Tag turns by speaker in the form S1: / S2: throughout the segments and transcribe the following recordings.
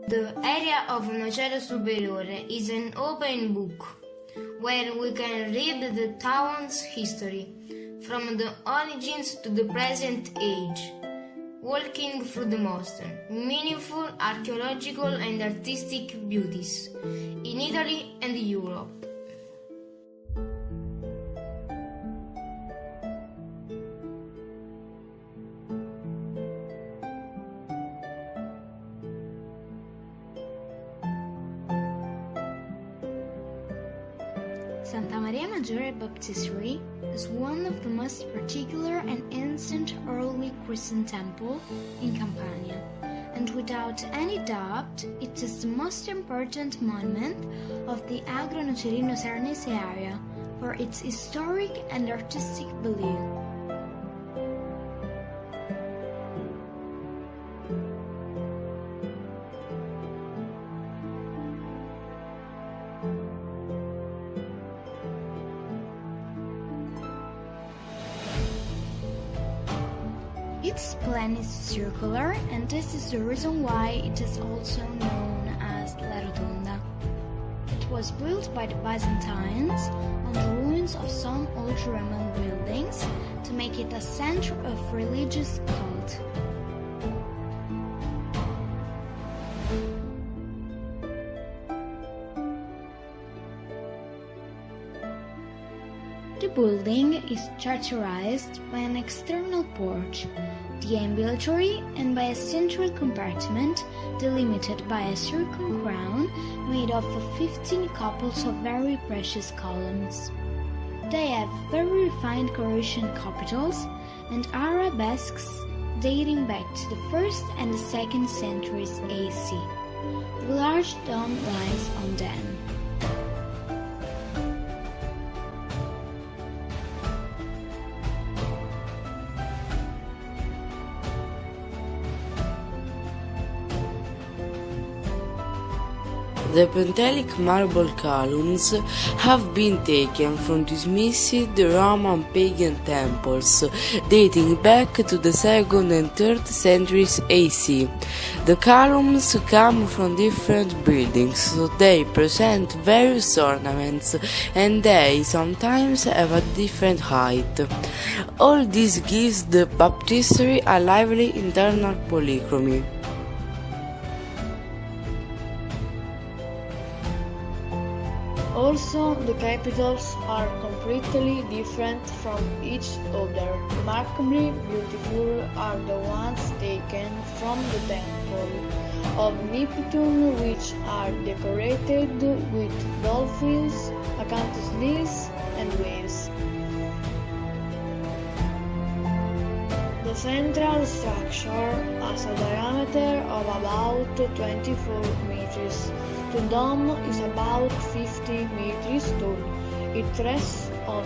S1: The area of Nocera Superiore is an open book, where we can read the town's history, from the origins to the present age, walking through the most meaningful archaeological and artistic beauties in Italy and Europe.
S2: Santa Maria Maggiore Baptistery is one of the most particular and ancient early Christian temple in Campania, and without any doubt it is the most important monument of the Agro-Nocerino-Cernese area for its historic and artistic value. Its plan is circular, and this is the reason why it is also known as La Rotonda. It was built by the Byzantines on the ruins of some old Roman buildings to make it a center of religious cult. The building is characterized by an external porch, the ambulatory, and by a central compartment delimited by a circular crown made of 15 couples of very precious columns. They have very refined Croatian capitals and arabesques dating back to the 1st and the 2nd centuries AC. The large dome lies on them.
S3: The Pentelic marble columns have been taken from dismissed Roman pagan temples dating back to the 2nd and 3rd centuries AC. The columns come from different buildings, so they present various ornaments and they sometimes have a different height. All this gives the Baptistery a lively internal polychromy.
S4: Also, the capitals are completely different from each other. Remarkably beautiful are the ones taken from the temple of Neptune, which are decorated with dolphins, acanthus leaves, and whales. The central structure has a diameter of about 24 meters. The dome is about 50 meters tall. It rests on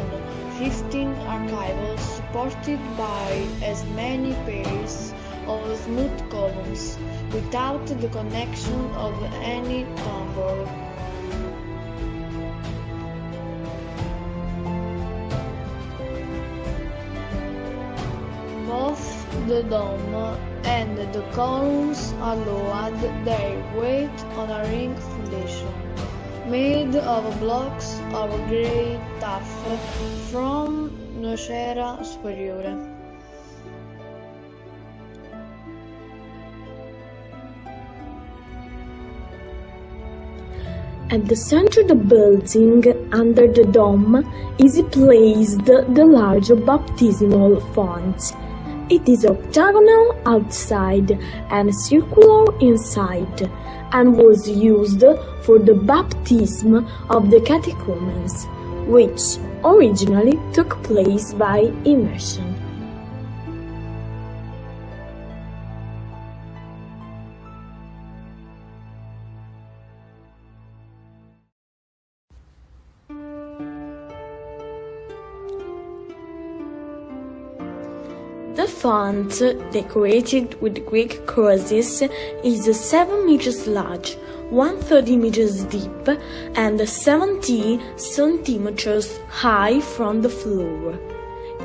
S4: 15 archivolts supported by as many pairs of smooth columns, without the connection of any tambour. Both the dome and the columns are lowered their weight on a ring foundation, made of blocks of grey tuff from Nocera Superiore.
S5: At the center of the building, under the dome, is placed the large baptismal font. It is octagonal outside and circular inside, and was used for the baptism of the catechumens, which originally took place by immersion. The font, decorated with Greek crosses, is 7 meters large, 130 meters deep, and 70 centimeters high from the floor.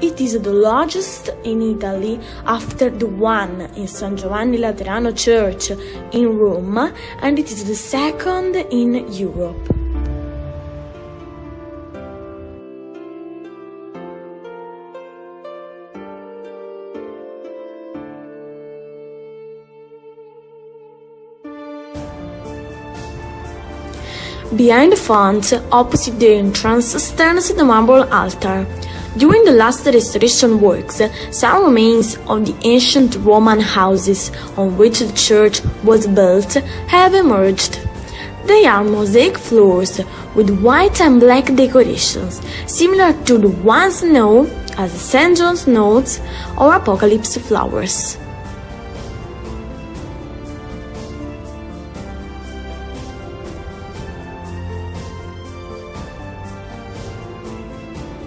S5: It is the largest in Italy after the one in San Giovanni Laterano Church in Rome, and it is the second in Europe. Behind the font, opposite the entrance, stands the marble altar. During the last restoration works, some remains of the ancient Roman houses on which the church was built have emerged. They are mosaic floors with white and black decorations, similar to the ones known as St. John's Notes or Apocalypse flowers.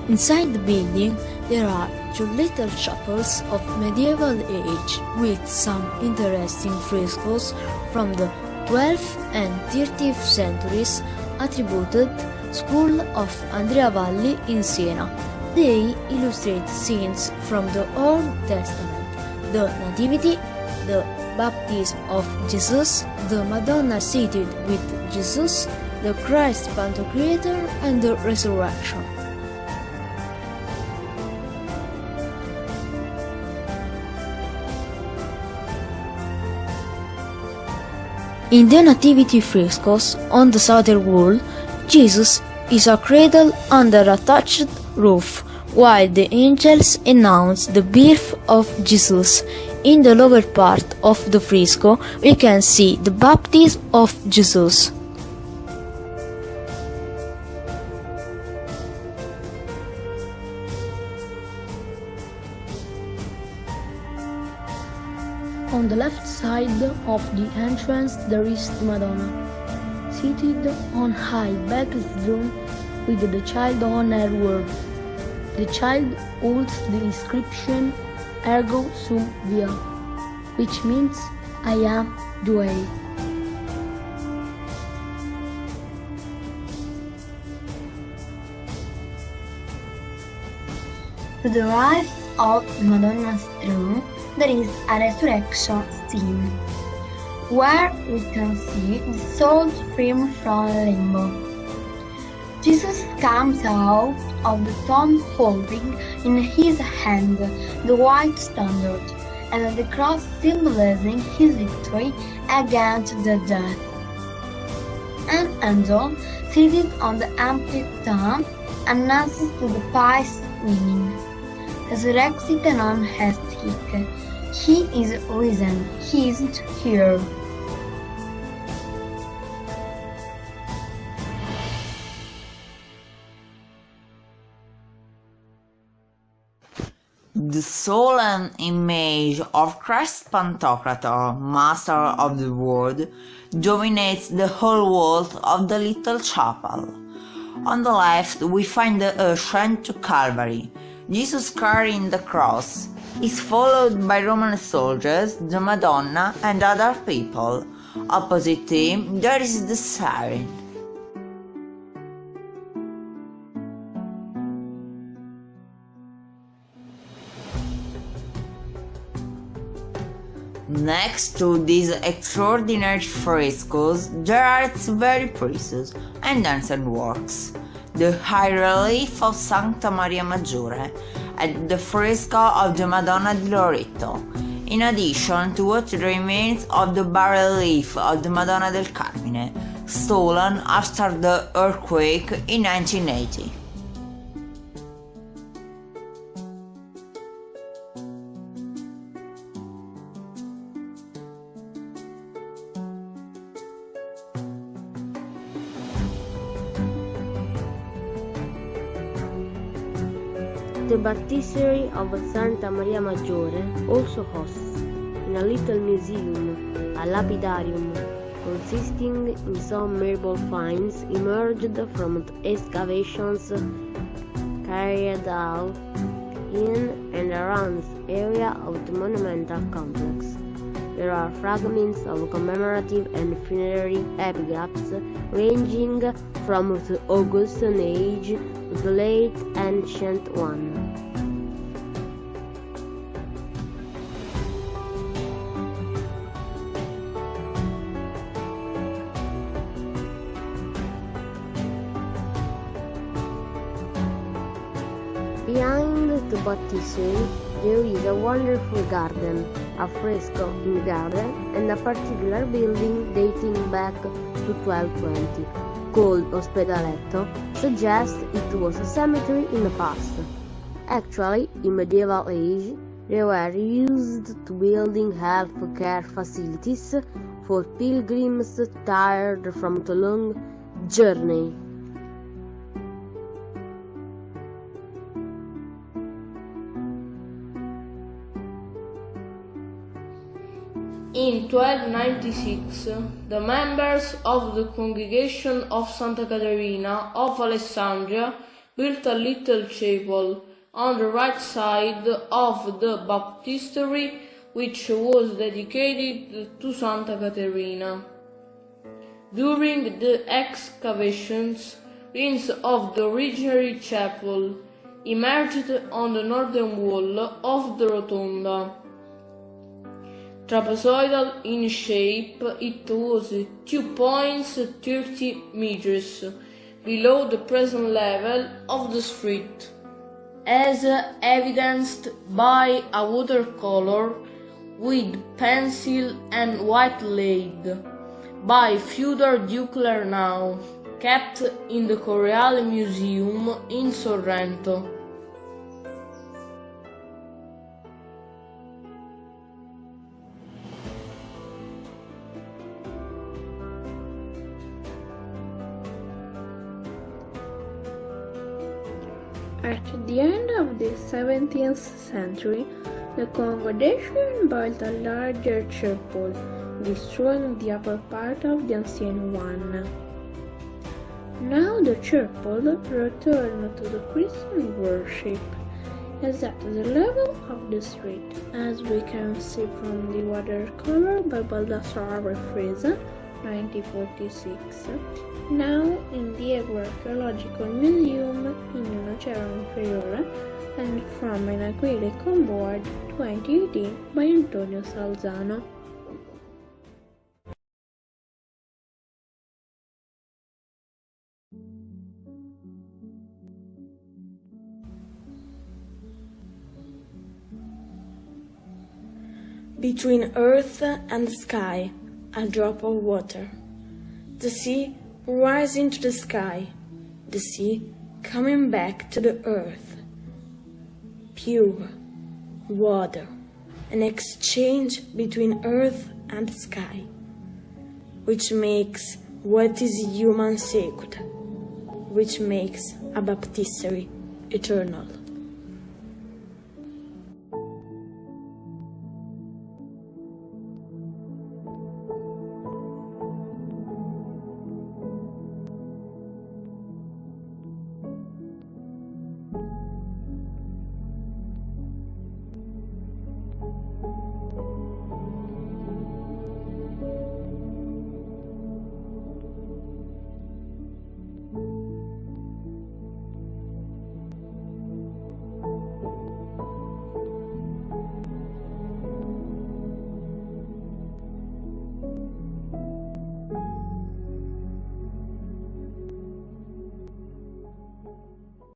S6: Inside the building, there are two little chapels of medieval age with some interesting frescoes from the 12th and 13th centuries attributed School of Andrea Valli in Siena. They illustrate scenes from the Old Testament, the Nativity, the baptism of Jesus, the Madonna seated with Jesus, the Christ Pantocrator, and the Resurrection. In the Nativity frescoes on the southern wall, Jesus is a cradle under a thatched roof, while the angels announce the birth of Jesus. In the lower part of the fresco, we can see the baptism of Jesus.
S4: On the left side of the entrance there is the Madonna, seated on high backed throne with the child on her word. The child holds the inscription Ergo Sum Via, which means I am the way.
S7: To the right of Madonna's throne, there is a resurrection scene, where we can see the soul freed from limbo. Jesus comes out of the tomb holding in his hand the white standard, and the cross symbolizing his victory against the death. An angel seated on the empty tomb announces to the pious women, resurrected on his stick. He is risen, he isn't here.
S8: The solemn image of Christ Pantocrator, Master of the World, dominates the whole wall of the little chapel. On the left we find the ascent to Calvary. Jesus carrying the cross is followed by Roman soldiers, the Madonna, and other people. Opposite him there is the siren. Next to these extraordinary frescoes, there are its very precious and ancient works. The high relief of Sancta Maria Maggiore and the fresco of the Madonna di Loreto. in addition to what remains of the bas-relief of the Madonna del Carmine, stolen after the earthquake in 1980.
S9: The Baptistery of Santa Maria Maggiore also hosts, in a little museum, a lapidarium consisting in some marble finds emerged from the excavations carried out in and around the area of the monumental complex. There are fragments of commemorative and funerary epigraphs ranging from the Augustan age to the late ancient one. Behind the Baptistery, there is a wonderful garden, a fresco in the garden, and a particular building dating back to 1220, called Ospedaletto, suggests it was a cemetery in the past. Actually, in medieval age, they were used to building health care facilities for pilgrims tired from the long journey.
S10: In 1296, the members of the Congregation of Santa Caterina of Alessandria built a little chapel on the right side of the Baptistery, which was dedicated to Santa Caterina. During the excavations, ruins of the original chapel emerged on the northern wall of the rotunda. Trapezoidal in shape, it was 2.30 meters below the present level of the street, as evidenced by a watercolor with pencil and white lead by Fyodor Ducler, now kept in the Correale Museum in Sorrento.
S11: At the end of the 17th century, the congregation built a larger chapel, destroying the upper part of the ancient one. Now the chapel returned to the Christian worship, is at the level of the street, as we can see from the watercolor by Baldassare Fresa, 1946, now in the Archaeological Museum in Nocera Superiore, and from an acrylic on board 2018 by Antonio Salzano.
S5: Between earth and sky, a drop of water. The sea rising to the sky, the sea coming back to the earth. Pure water, an exchange between earth and sky, which makes what is human sacred, which makes a baptistery eternal.